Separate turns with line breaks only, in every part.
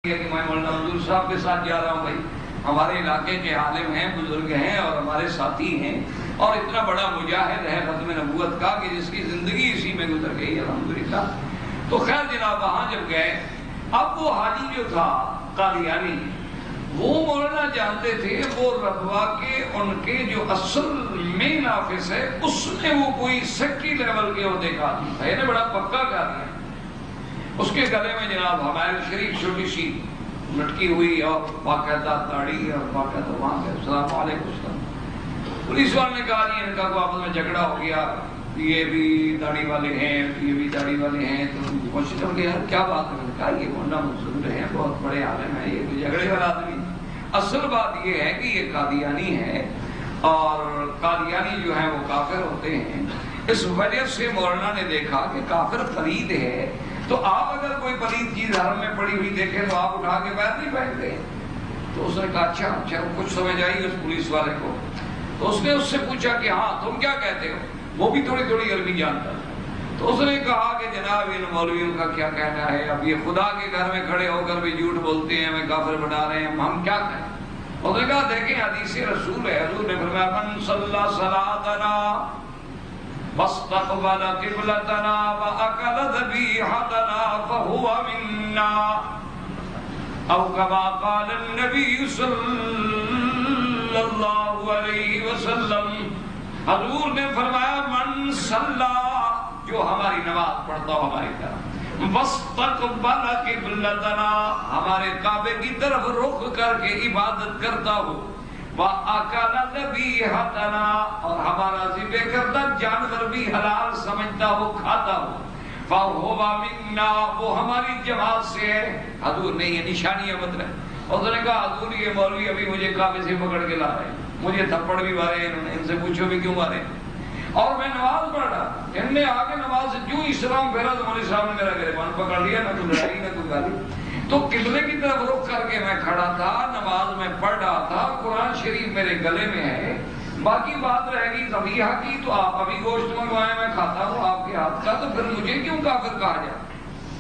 کہ میں مولانا منظور صاحب کے ساتھ جا رہا ہوں بھائی، ہمارے علاقے کے عالم ہیں، بزرگ ہیں اور ہمارے ساتھی ہیں، اور اتنا بڑا مجاہد ہے ختم نبوت کا کہ جس کی زندگی اسی میں گزر گئی الحمدللہ۔ تو خیر جناب وہاں جب گئے، اب وہ حاجی جو تھا قادیانی، وہ مولانا جانتے تھے وہ ربوہ کے ان کے جو اصل مین آفس ہے اس میں وہ کوئی سیکٹری لیول کے عہدے کا آدمی تھا، یعنی بڑا پکا قادیانی۔ اس کے گلے میں جناب ہمارے شریف چھوٹی سی لٹکی ہوئی اور باقاعدہ داڑھی اور باقاعدہ وہاں سے السلام علیکم۔ پولیس والے نے کہا جی ان کا کوئی آپس میں جھگڑا ہو گیا، یہ بھی داڑھی والے ہیں یہ بھی داڑھی والے ہیں، تو کوشش کر کے یار کیا بات ہے؟ کہا یہ مولانا منظور ہیں، بہت بڑے عالم ہیں، یہ کوئی جھگڑے والا آدمی۔ اصل بات یہ ہے کہ یہ قادیانی ہے اور قادیانی جو ہیں وہ کافر ہوتے ہیں۔ اس وجہ سے مولانا نے دیکھا کہ کافر فرید ہے، تو آپ اگر کوئی پلید چیز حرم میں پڑی ہوئی دیکھیں تو آپ اٹھا کے باہر نہیں پھینکتے۔ تو اس نے کہا اچھا کچھ سمجھ آئی اس پولیس والے کو۔ تو اس نے اس سے پوچھا کہ ہاں تم کیا کہتے ہو؟ وہ بھی تھوڑی تھوڑی عربی جانتا تھا۔ تو اس نے کہا کہ جناب ان مولویوں کا کیا کہنا ہے، اب یہ خدا کے گھر میں کھڑے ہو کر بھی جھوٹ بولتے ہیں، ہمیں کافر بنا رہے ہیں، ہم کیا کہیں؟ اس نے کہا دیکھیں حدیث رسول ہے، حضور نے فرمایا من صلی صلاتنا واستقبل قبلتنا واکل ذبیحتنا فهو منا، او کما قال النبی صلی اللہ علیہ وسلم۔ حضور نے فرمایا من صلی، جو ہماری نماز پڑھتا ہو ہماری طرف، واستقبل قبلتنا، ہمارے کعبے کی طرف رخ کر کے عبادت کرتا ہو، وَأَكَلَ ذَبِيحَتَنَا، اور ہمارا ذبح کردہ جانور بھی حلال سمجھتا ہو کھاتا ہو، فَهُوَ مِنَّا، وہ ہماری جماعت سے ہے۔ حضور نے یہ نشانیاں بتلائیں۔ اس نے کہا حضور یہ مولوی ابھی مجھے کعبے سے پکڑ کے لا رہے ہیں، مجھے تھپڑ بھی مارے انہوں نے، ان سے پوچھو بھی کیوں مارے، اور میں نماز پڑھ رہا، ان نے آگے نماز سے جو اسلام پھیرا تو مولوی صاحب نے میرا گریبان پکڑ لیا، نہ کوئی لڑائی نہ کوئی گالی۔ تو قبلے کی طرف رخ کر کے میں کھڑا تھا، نماز میں پڑھ رہا تھا، قرآن شریف میرے گلے میں ہے، باقی بات رہے گی ذبیحہ کی تو آپ ابھی گوشت منگوائیں میں کھاتا ہوں آپ کے ہاتھ کا، تو پھر مجھے کیوں کافر کہا جائے؟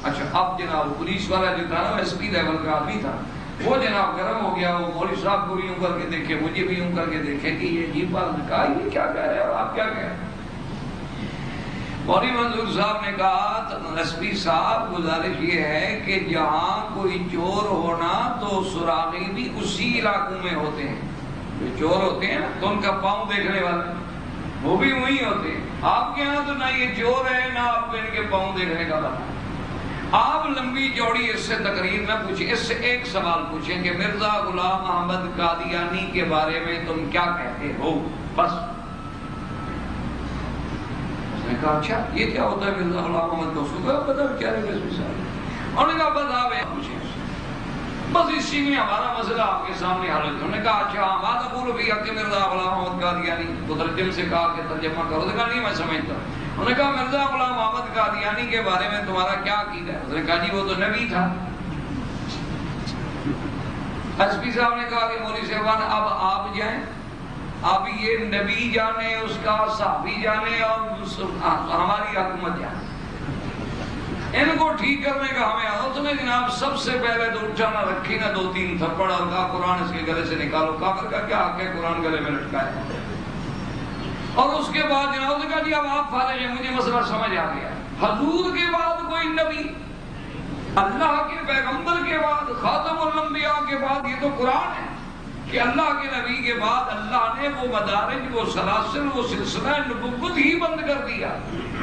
اچھا اب جناب پولیس والا جو تھا نا ایس پی لیول کا آدمی تھا، وہ جناب گرم ہو گیا، وہ مولوی صاحب کو بھی یوں کر کے دیکھے، مجھے بھی یوں کر کے دیکھے کہ یہ عجیب بات نے کہا یہ کیا کہہ رہے ہیں اور آپ کیا کہہ رہے ہیں؟ مولانا منظور صاحب نے کہا ایس پی صاحب گزارش یہ ہے کہ جہاں کوئی چور ہونا تو سراغی بھی اسی علاقوں میں ہوتے ہیں، جو چور ہوتے ہیں تو ان کا پاؤں دیکھنے والے وہ بھی وہی ہوتے ہیں۔ آپ کے ہاں تو نہ یہ چور ہے نہ آپ کو ان کے پاؤں دیکھنے کا پتہ۔ آپ لمبی چوڑی اس سے تقریر نہ پوچھیں، اس سے ایک سوال پوچھیں کہ مرزا غلام احمد قادیانی کے بارے میں تم کیا کہتے ہو، بس۔ میں نے کہا اچھا یہ کیا ہوتا ہے مرزا غلام احمد کا؟ اس کو کہا پتہ بیچارے کو اس مثال، انہوں نے کہا بس آپ یہ پوچھیں، بس اسی میں ہمارا مسئلہ آپ کے سامنے حل ہے۔ انہوں نے کہا اچھا ماذا اقول فی حق مرزا غلام احمد قادیانی، مترجم سے کہا کہ ترجمہ کرو۔ نے کہا نہیں میں سمجھتا۔ انہوں نے کہا مرزا غلام احمد قادیانی کے بارے میں تمہارا کیا عقیدہ ہے؟ اس نے کہا جی وہ تو نبی تھا۔ ایس پی صاحب نے کہا کہ مولوی صاحبان اب آپ جائیں، اب یہ نبی جانے، اس کا صحابی جانے اور ہماری حکومت جانے، ان کو ٹھیک کرنے کا ہمیں اس نے جناب سب سے پہلے تو اٹھا نہ رکھی نہ دو تین تھپڑ اور کہا قرآن اس کے گلے سے نکالو، کافر کا کیا حق ہے قرآن گلے میں لٹکائے؟ اور اس کے بعد جناب نے کہا جی اب آپ فارغ ہیں، مجھے مسئلہ سمجھ آ گیا، حضور کے بعد کوئی نبی، اللہ کے پیغمبر کے بعد، خاتم الانبیاء کے بعد، یہ تو قرآن ہے کہ اللہ کے نبی کے بعد اللہ نے وہ مدارج، وہ سلاسل، وہ سلسلہ نبوت ہی بند کر دیا،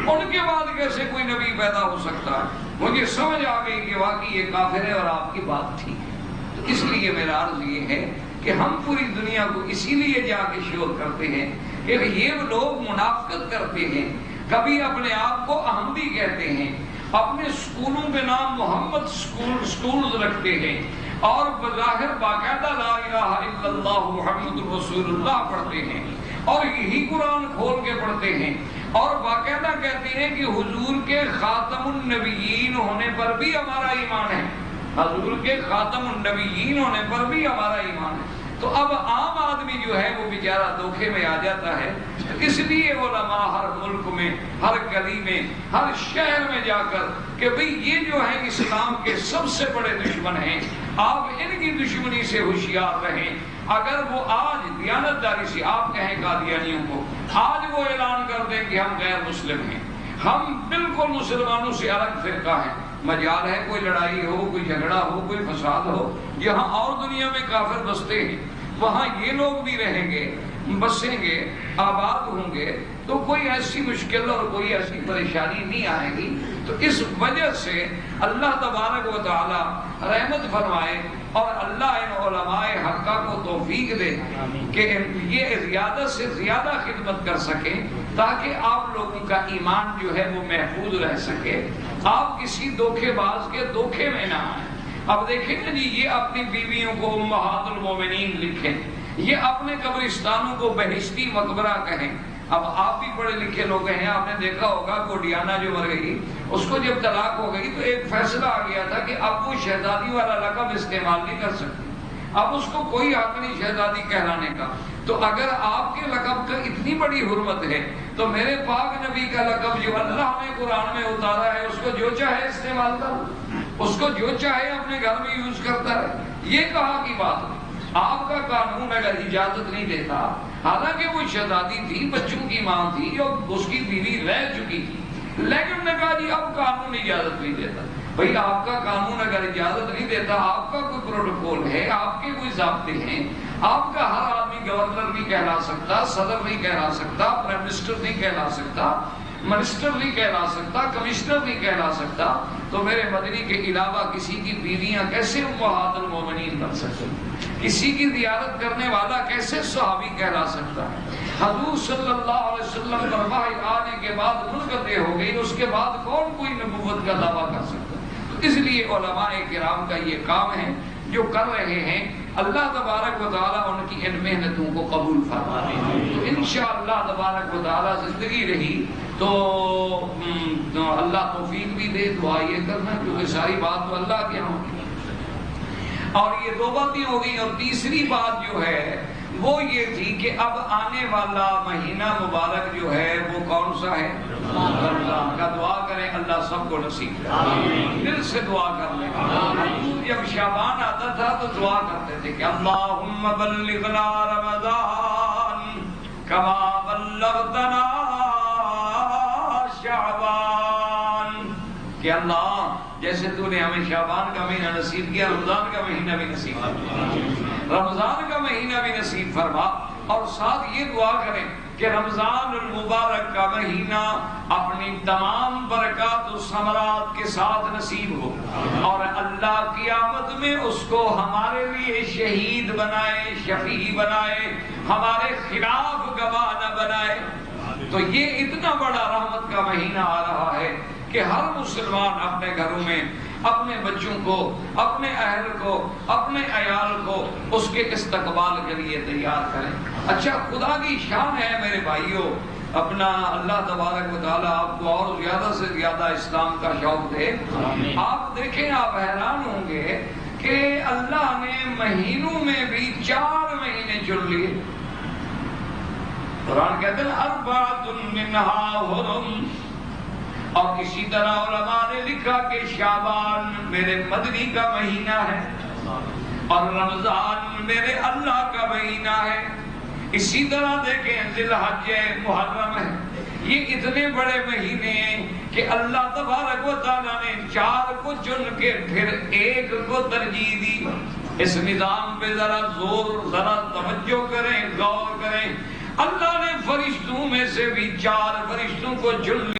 ان کے بعد کیسے کوئی نبی پیدا ہو سکتا ہے؟ مجھے سمجھ آ گئی کہ واقعی یہ کافر ہے اور آپ کی بات ٹھیک ہے۔ تو اس لیے میرا عرض یہ ہے کہ ہم پوری دنیا کو اسی لیے جا کے شور کرتے ہیں کہ یہ لوگ منافقت کرتے ہیں، کبھی اپنے آپ کو احمدی کہتے ہیں، اپنے سکولوں کے نام محمد سکولز رکھتے ہیں اور بظاہر باقاعدہ لا الہ الا اللہ محمد رسول اللہ پڑھتے ہیں اور یہی قرآن کھول کے پڑھتے ہیں اور باقاعدہ کہتے ہیں کہ حضور کے خاتم النبیین ہونے پر بھی ہمارا ایمان ہے، حضور کے خاتم النبیین ہونے پر بھی ہمارا ایمان ہے۔ تو اب عام آدمی جو ہے وہ بیچارہ دھوکے میں آ جاتا ہے، اس لیے علماء ہر ملک میں، ہر گلی میں، ہر شہر میں جا کر کہ بھئی یہ جو ہیں اسلام کے سب سے بڑے دشمن ہیں، آپ ان کی دشمنی سے ہوشیار رہیں۔ اگر وہ آج دیانتداری سے آپ کہیں قادیانیوں کو، آج وہ اعلان کر دیں کہ ہم غیر مسلم ہیں، ہم بالکل مسلمانوں سے الگ فرقہ ہیں، مجال ہے کوئی لڑائی ہو، کوئی جھگڑا ہو، کوئی فساد ہو، جہاں اور دنیا میں کافر بستے ہیں وہاں یہ لوگ بھی رہیں گے، بسیں گے، آباد ہوں گے، تو کوئی ایسی مشکل اور کوئی ایسی پریشانی نہیں آئے گی۔ تو اس وجہ سے اللہ تبارک و تعالی رحمت فرمائے اور اللہ ان علماء حقہ کو توفیق دے کہ یہ زیادہ سے زیادہ خدمت کر سکیں تاکہ آپ لوگوں کا ایمان جو ہے وہ محفوظ رہ سکے، آپ کسی دھوکے باز کے دھوکے میں نہ آئیں۔ اب دیکھیں نا جی، یہ اپنی بیویوں کو امہات المومنین لکھیں، یہ اپنے قبرستانوں کو بہشتی مقبرہ کہیں۔ اب آپ بھی پڑھے لکھے لوگ ہیں، آپ نے دیکھا ہوگا کوڈیانا جو مر گئی، اس کو جب طلاق ہو گئی تو ایک فیصلہ آ گیا تھا کہ اب وہ شہزادی والا لقب استعمال نہیں کر سکتی، اب اس کو کوئی حق نہیں شہزادی کہلانے کا۔ تو اگر آپ کے لقب کا اتنی بڑی حرمت ہے تو میرے پاک نبی کا لقب جو اللہ نے قرآن میں اتارا ہے اس کو جو چاہے استعمال کرو، اس کو جو چاہے اپنے گھر میں یوز کرتا ہے، یہ کہاں کی بات ہے؟ آپ کا قانون اگر اجازت نہیں دیتا، حالانکہ وہ شہزادی تھی، بچوں کی ماں تھی اور اس کی بیوی رہ چکی تھی، لیکن نے کہا جی اب قانون اجازت نہیں دیتا۔ بھئی آپ کا قانون اگر اجازت نہیں دیتا، آپ کا کوئی پروٹوکول ہے، آپ کے کوئی ضابطے ہیں، آپ کا ہر آدمی گورنر نہیں کہلا سکتا، صدر نہیں کہلا سکتا، پرائم منسٹر نہیں کہلا سکتا، منسٹر نہیں کہلا سکتا، کمشنر نہیں کہلا سکتا، تو میرے مدنی کے علاوہ کسی کی بیویاں کیسے امہات المومنین بن سکتی؟ کسی کی زیارت کرنے والا کیسے صحابی کہلا سکتا ہے؟ حضور صلی اللہ علیہ وسلم پر وحی آنے کے بعد منقطع ہو گئی، اس کے بعد کون کوئی نبوت کا دعویٰ کر سکتا؟ تو اس لیے علماء کرام کا یہ کام ہے جو کر رہے ہیں، اللہ تبارک و تعالیٰ ان کی ان محنتوں کو قبول فرمائے۔ تو انشاءاللہ تبارک و تعالیٰ زندگی رہی تو اللہ توفیق بھی دے، دعا یہ کرنا، کیونکہ ساری بات تو اللہ کے ہاں۔ اور یہ دو باتیں ہو گئی، اور تیسری بات جو ہے وہ یہ تھی کہ اب آنے والا مہینہ مبارک جو ہے وہ کون سا ہے؟ رمضان کا۔ دعا کریں اللہ سب کو نصیب کرے، دل سے دعا کر لیں۔ جب شعبان آتا تھا تو دعا کرتے تھے کہ اللہم بلغنا رمضان کما بلغتنا شعبان، کہ اللہ جیسے تو نے ہمیں شعبان کا مہینہ نصیب کیا، رمضان کا مہینہ بھی نصیب فرما، رمضان کا مہینہ بھی نصیب فرما۔ اور ساتھ یہ دعا کریں کہ رمضان المبارک کا مہینہ اپنی تمام برکات و ثمرات کے ساتھ نصیب ہو، اور اللہ قیامت میں اس کو ہمارے لیے شہید بنائے، شفیع بنائے، ہمارے خلاف گواہ نہ بنائے۔ تو یہ اتنا بڑا رحمت کا مہینہ آ رہا ہے کہ ہر مسلمان اپنے گھروں میں اپنے بچوں کو، اپنے اہل کو، اپنے عیال کو اس کے استقبال کے لیے تیار کریں۔ اچھا، خدا کی شان ہے میرے بھائیوں، اپنا اللہ تبارک و تعالیٰ آپ کو اور زیادہ سے زیادہ اسلام کا شوق دے۔ آپ دیکھیں، آپ حیران ہوں گے کہ اللہ نے مہینوں میں بھی 4 مہینے چن لیے۔ قرآن کہتے ہیں اربعۃ منھا حرم، اور اسی طرح علماء نے لکھا کہ شعبان میرے مدنی کا مہینہ ہے اور رمضان میرے اللہ کا مہینہ ہے۔ اسی طرح دیکھیں ذی الحج محرم ہے۔ یہ اتنے بڑے مہینے ہیں کہ اللہ تبارک و تعالیٰ نے 4 کو چن کے پھر 1 کو ترجیح دی۔ اس نظام پہ ذرا توجہ کریں، غور کریں۔ اللہ نے فرشتوں میں سے بھی 4 فرشتوں کو چن